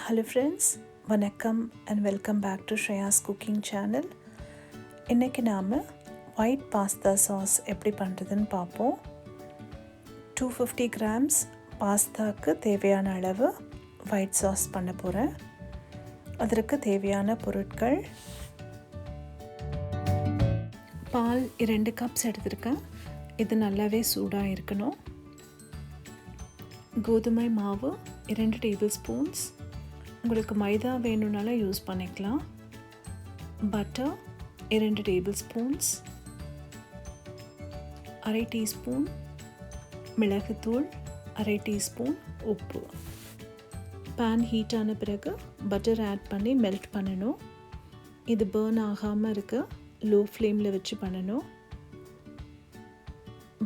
Hello friends, வணக்கம் and welcome back to Shreya's cooking channel. இன்னைக்கு நாம white pasta sauce எப்படி பண்றதுன்னு பார்ப்போம். 250 grams பாஸ்தாக்கு தேவையான அளவு white sauce பண்ண போறேன். அதற்கு தேவையான பொருட்கள் பால் 2 கப்ஸ் எடுத்துருக்கேன். இது நல்லாவே சூடா இருக்கணும். கோதுமை மாவு 2 டேபிள் ஸ்பூன்ஸ். உங்களுக்கு மைதா வேணும்னாலும் யூஸ் பண்ணிக்கலாம். Butter 2 table spoons. அரை டீஸ்பூன் மிளகுத்தூள், அரை டீஸ்பூன் உப்பு. பேன் ஹீட் ஆன பிறகு பட்டர் ஆட் பண்ணி மெல்ட் பண்ணணும். இது பர்ன் ஆகாமல் இருக்க லோ ஃப்ளேமில் வச்சு பண்ணணும்.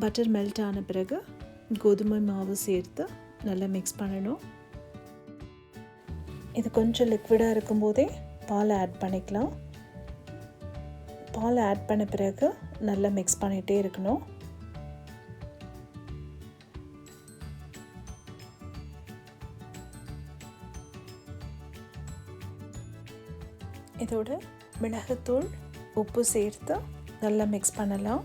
பட்டர் மெல்ட் ஆன பிறகு கோதுமை மாவு சேர்த்து நல்லா மிக்ஸ் பண்ணணும். இது கொஞ்சம் லிக்விடாக இருக்கும்போதே பால் ஆட் பண்ணிக்கலாம். பால் ஆட் பண்ண பிறகு நல்லா மிக்ஸ் பண்ணிகிட்டே இருக்கணும். இதோட மிளகுத்தூள் உப்பு சேர்த்து நல்லா மிக்ஸ் பண்ணலாம்.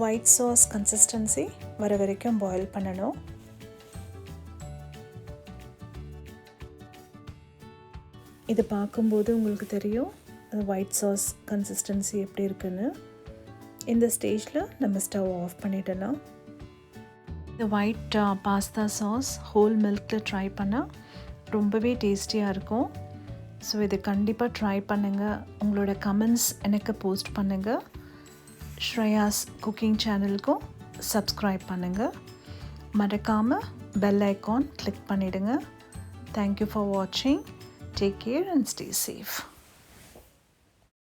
ஒயிட் சாஸ் கன்சிஸ்டன்சி வர வரைக்கும் பாயில் பண்ணணும். இது பார்க்கும்போது உங்களுக்கு தெரியும் அது ஒயிட் சாஸ் கன்சிஸ்டன்சி எப்படி இருக்குன்னு. இந்த ஸ்டேஜில் நம்ம ஸ்டவ் ஆஃப் பண்ணிடலாம். இந்த ஒயிட் பாஸ்தா சாஸ் ஹோல் மில்கில் ட்ரை பண்ணால் ரொம்பவே டேஸ்டியாக இருக்கும். ஸோ இது கண்டிப்பாக ட்ரை பண்ணுங்கள். உங்களோட கமெண்ட்ஸ் எனக்கு போஸ்ட் பண்ணுங்கள். ஸ்ரேயாஸ் குக்கிங் சேனலுக்கும் சப்ஸ்கிரைப் பண்ணுங்கள். மறக்காமல் பெல் ஐக்கான் கிளிக் பண்ணிவிடுங்க. தேங்க்யூ ஃபார் வாட்சிங். Take care and stay safe.